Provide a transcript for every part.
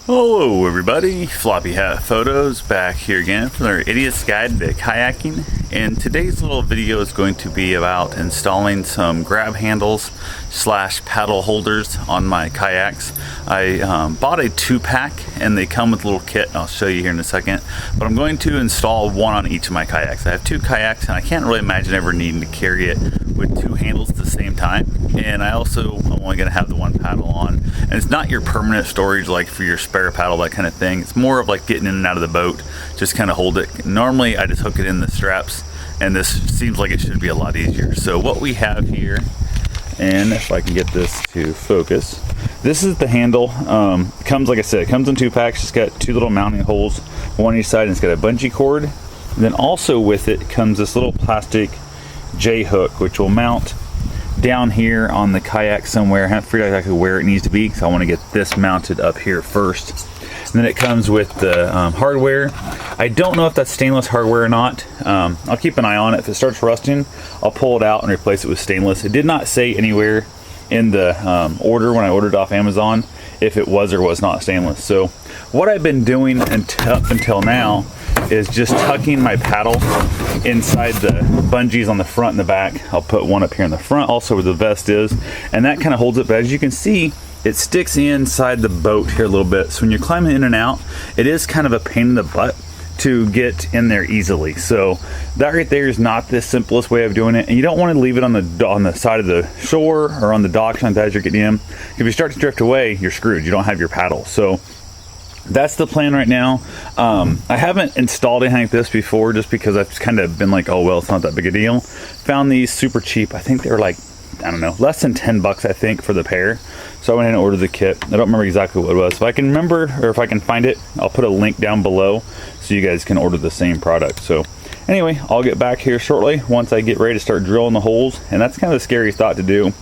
Hello everybody, Floppy Hat Photos back here again for our Idiot's Guide to Kayaking. And today's little video is going to be about installing some grab handles / paddle holders on my kayaks. I bought a 2-pack and they come with a little kit. I'll show you here in a second, but I'm going to install one on each of my kayaks. I have 2 kayaks and I can't really imagine ever needing to carry it with 2 handles at the same time. And I'm only going to have the 1 paddle on, and it's not your permanent storage like for your spare paddle, that kind of thing. It's more of like getting in and out of the boat, just kind of hold it. Normally I just hook it in the straps, and this seems like it should be a lot easier. So what we have here, and if I can get this to focus, this is the handle. Comes, like I said, it comes in 2 packs. It's got 2 little mounting holes, one each side, and it's got a bungee cord. And then also with it comes this little plastic J hook, which will mount down here on the kayak somewhere. I haven't figured out exactly where it needs to be because I want to get this mounted up here first. And then it comes with the hardware. I don't know if that's stainless hardware or not. I'll keep an eye on it. If it starts rusting, I'll pull it out and replace it with stainless. It did not say anywhere in the order when I ordered off Amazon if it was or was not stainless. So what I've been doing up until now is just tucking my paddle inside the bungees on the front and the back. I'll put one up here in the front, also where the vest is, and that kind of holds it. But as you can see, it sticks inside the boat here a little bit. So when you're climbing in and out, it is kind of a pain in the butt to get in there easily. So that right there is not the simplest way of doing it, and you don't want to leave it on the side of the shore or on the dock sometimes as you're getting in. If you start to drift away, you're screwed. You don't have your paddle. So that's the plan right now. I haven't installed anything like this before just because I've kind of been like, oh well, it's not that big a deal. Found these super cheap. I think they were like, I don't know, less than 10 bucks I think for the pair. So I went ahead and ordered the kit. I don't remember exactly what it was. If I can remember, or if I can find it, I'll put a link down below so you guys can order the same product. So anyway, I'll get back here shortly once I get ready to start drilling the holes. And that's kind of a scary thought to do,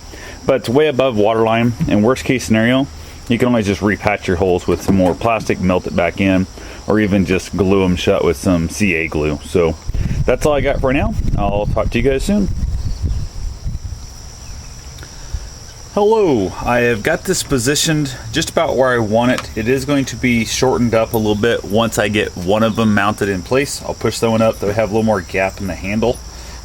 but it's way above waterline, and worst case scenario, you can always just repatch your holes with some more plastic, melt it back in, or even just glue them shut with some CA glue. So that's all I got for now. I'll talk to you guys soon. Hello, I have got this positioned just about where I want it. It is going to be shortened up a little bit once I get one of them mounted in place. I'll push that one up so I have a little more gap in the handle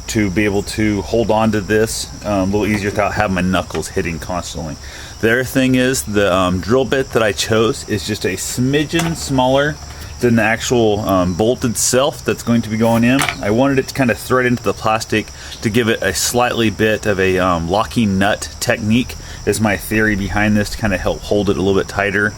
to be able to hold on to this a little easier without having my knuckles hitting constantly. The other thing is the drill bit that I chose is just a smidgen smaller than the actual bolt itself that's going to be going in. I wanted it to kind of thread into the plastic to give it a slightly bit of a locking nut technique, is my theory behind this, to kind of help hold it a little bit tighter.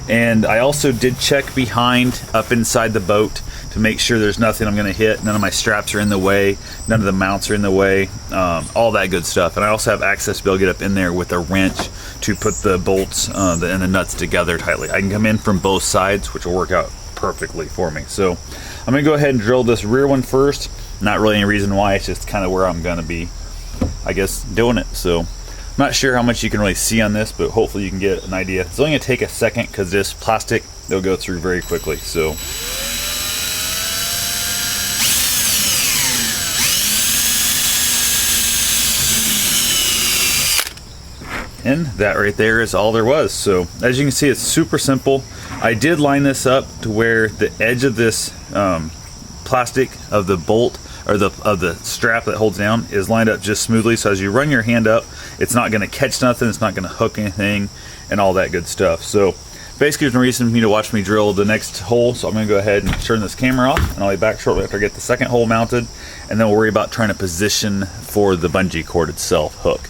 And I also did check behind up inside the boat to make sure there's nothing I'm going to hit. None of my straps are in the way, none of the mounts are in the way, all that good stuff. And I also have access to be able to get up in there with a wrench to put the bolts and the nuts together tightly. I can come in from both sides, which will work out perfectly for me. So I'm going to go ahead and drill this rear one first. Not really any reason why, it's just kind of where I'm going to be, I guess, doing it. So I'm not sure how much you can really see on this, but hopefully you can get an idea. It's only going to take a second because this plastic, they'll go through very quickly. So and that right there is all there was. So as you can see, it's super simple. I did line this up to where the edge of this plastic of the bolt, or of the strap that holds down, is lined up just smoothly. So as you run your hand up, it's not going to catch nothing, it's not going to hook anything, and all that good stuff. So basically there's no reason for me to watch me drill the next hole. So I'm going to go ahead and turn this camera off, and I'll be back shortly after I get the second hole mounted, and then we'll worry about trying to position for the bungee cord itself hook.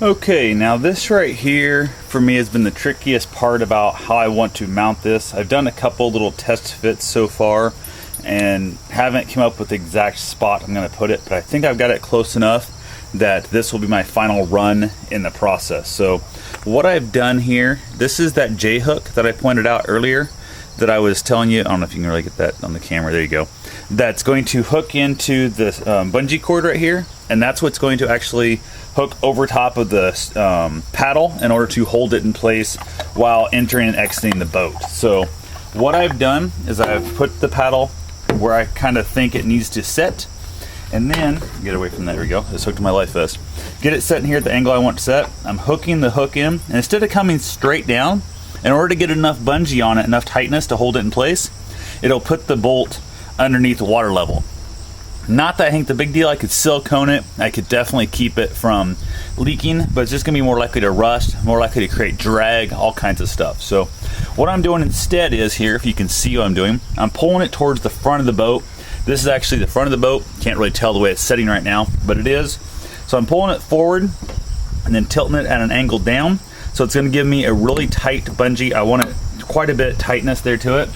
Okay, now this right here for me has been the trickiest part about how I want to mount this. I've done a couple little test fits so far and haven't come up with the exact spot I'm going to put it, but I think I've got it close enough that this will be my final run in the process. So what I've done here, this is that J hook that I pointed out earlier that I was telling you. I don't know if you can really get that on the camera. There you go. That's going to hook into this bungee cord right here, and that's what's going to actually hook over top of the paddle in order to hold it in place while entering and exiting the boat. So what I've done is I've put the paddle where I kind of think it needs to sit, And then, get away from that, there we go, it's hooked to my life vest. Get it set in here at the angle I want to set. I'm hooking the hook in, and instead of coming straight down, in order to get enough bungee on it, enough tightness to hold it in place, it'll put the bolt underneath water level. Not that I think the big deal, I could silicone it, I could definitely keep it from leaking, but it's just gonna be more likely to rust, more likely to create drag, all kinds of stuff. So what I'm doing instead is here, if you can see what I'm doing, I'm pulling it towards the front of the boat. This is actually the front of the boat. Can't really tell the way it's setting right now, but it is. So I'm pulling it forward and then tilting it at an angle down. So it's gonna give me a really tight bungee. I want it quite a bit of tightness there to it.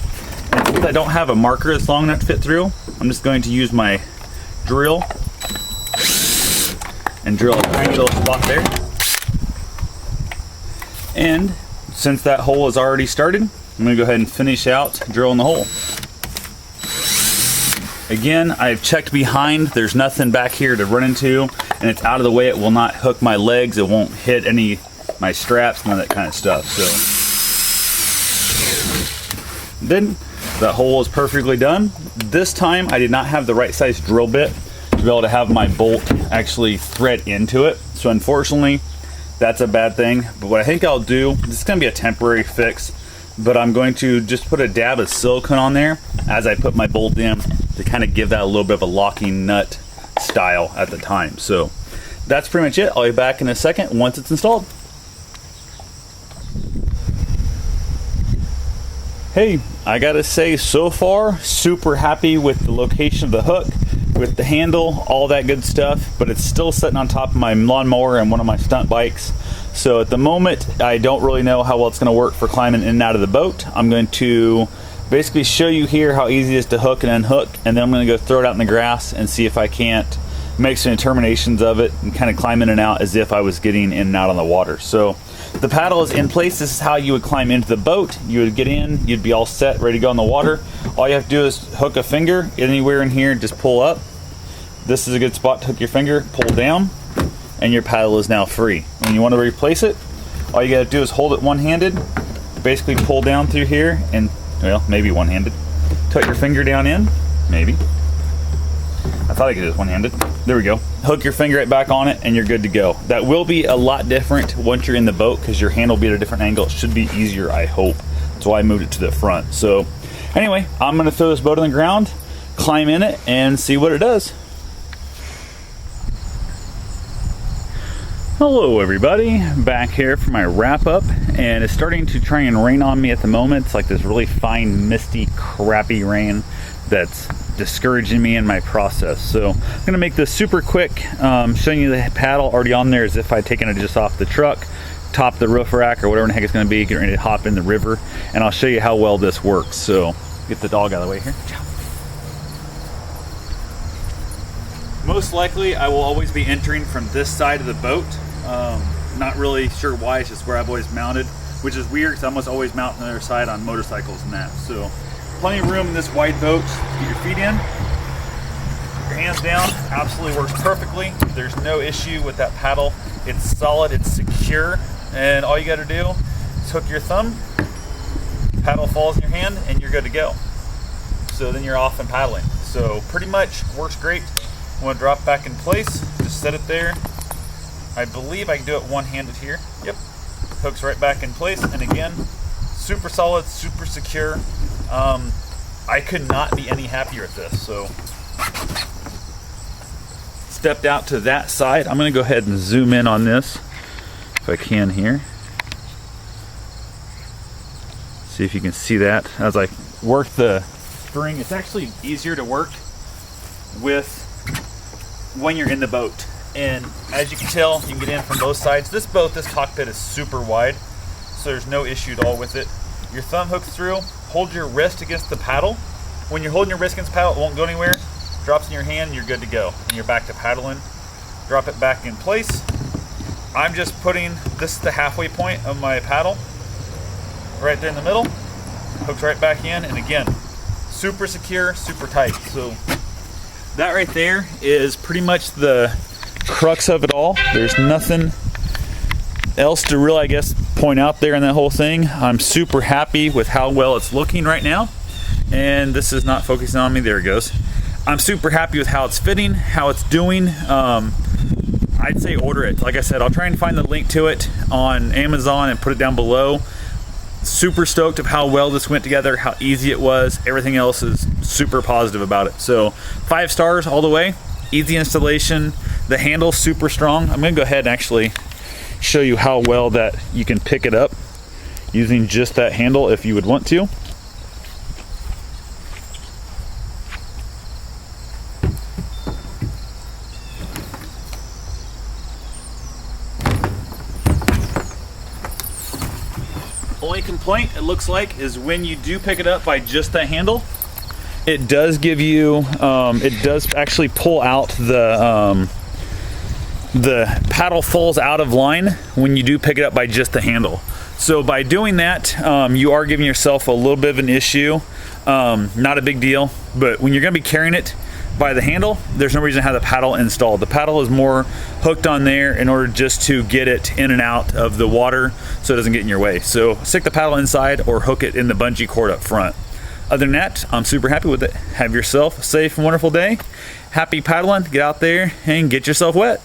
And since I don't have a marker that's long enough to fit through, I'm just going to use my drill and drill a tiny little spot there. And since that hole is already started, I'm gonna go ahead and finish out drilling the hole. Again, I've checked behind, there's nothing back here to run into, and it's out of the way. It will not hook my legs, it won't hit any my straps, none of that kind of stuff. So then that hole is perfectly done. This time I did not have the right size drill bit to be able to have my bolt actually thread into it. So unfortunately, that's a bad thing. But what I think I'll do, this is gonna be a temporary fix, but I'm going to just put a dab of silicone on there as I put my bolt in to kind of give that a little bit of a locking nut style at the time. So that's pretty much it. I'll be back in a second once it's installed. Hey, I gotta say, so far, super happy with the location of the hook, with the handle, all that good stuff, but it's still sitting on top of my lawnmower and one of my stunt bikes. So at the moment, I don't really know how well it's gonna work for climbing in and out of the boat. I'm going to basically show you here how easy it is to hook and unhook, and then I'm gonna go throw it out in the grass and see if I can't make some determinations of it and kind of climb in and out as if I was getting in and out on the water. So the paddle is in place. This is how you would climb into the boat. You would get in, you'd be all set, ready to go in the water. All you have to do is hook a finger anywhere in here, just pull up. This is a good spot to hook your finger, pull down, and your paddle is now free. When you want to replace it, all you gotta do is hold it one-handed, basically pull down through here, and, well, maybe one-handed. Tuck your finger down in, maybe. I thought I could do this one-handed. There we go. Hook your finger right back on it and you're good to go. That will be a lot different once you're in the boat because your hand will be at a different angle. It should be easier, I hope. That's why I moved it to the front. So anyway, I'm gonna throw this boat on the ground, climb in it, and see what it does. Hello everybody, back here for my wrap up, and it's starting to try and rain on me at the moment. It's like this really fine, misty, crappy rain that's discouraging me in my process. So I'm gonna make this super quick, showing you the paddle already on there as if I'd taken it just off the truck, top the roof rack or whatever the heck it's gonna be, get ready to hop in the river, and I'll show you how well this works. So get the dog out of the way here. Most likely I will always be entering from this side of the boat. Not really sure why, it's just where I've always mounted, which is weird because I almost always mount on the other side on motorcycles and that. So plenty of room in this wide boat. Get your feet in, your hands down, absolutely works perfectly. There's no issue with that paddle. It's solid, it's secure, and all you gotta do is hook your thumb, paddle falls in your hand, and you're good to go. So then you're off and paddling. So pretty much works great. I'm gonna drop back in place, just set it there. I believe I can do it one-handed here. Yep, hooks right back in place, and again, super solid, super secure. I could not be any happier with this. So stepped out to that side. I'm gonna go ahead and zoom in on this if I can here. See if you can see that. As I work the string, it's actually easier to work with when you're in the boat. And as you can tell, you can get in from both sides. This boat, this cockpit is super wide, so there's no issue at all with it. Your thumb hooks through, hold your wrist against the paddle. When you're holding your wrist against the paddle, it won't go anywhere. Drops in your hand, and you're good to go. And you're back to paddling. Drop it back in place. I'm just putting, this is the halfway point of my paddle, right there in the middle. Hooks right back in, and again, super secure, super tight. So that right there is pretty much the crux of it all. There's nothing else to really, I guess, point out there in that whole thing. I'm super happy with how well it's looking right now, and this is not focusing on me. There it goes. I'm super happy with how it's fitting, how it's doing. I'd say order it. Like I said, I'll try and find the link to it on Amazon and put it down below. Super stoked of how well this went together, how easy it was. Everything else is super positive about it. So 5 stars all the way. Easy installation. The handle's super strong. I'm gonna go ahead and actually show you how well that you can pick it up using just that handle if you would want to. Only complaint, it looks like, is when you do pick it up by just that handle, it does give you, it does actually pull out the paddle falls out of line when you do pick it up by just the handle. So by doing that, you are giving yourself a little bit of an issue. Not a big deal, but when you're gonna be carrying it by the handle, there's no reason to have the paddle installed. The paddle is more hooked on there in order just to get it in and out of the water so it doesn't get in your way. So stick the paddle inside or hook it in the bungee cord up front. Other than that, I'm super happy with it. Have yourself a safe and wonderful day. Happy paddling, get out there and get yourself wet.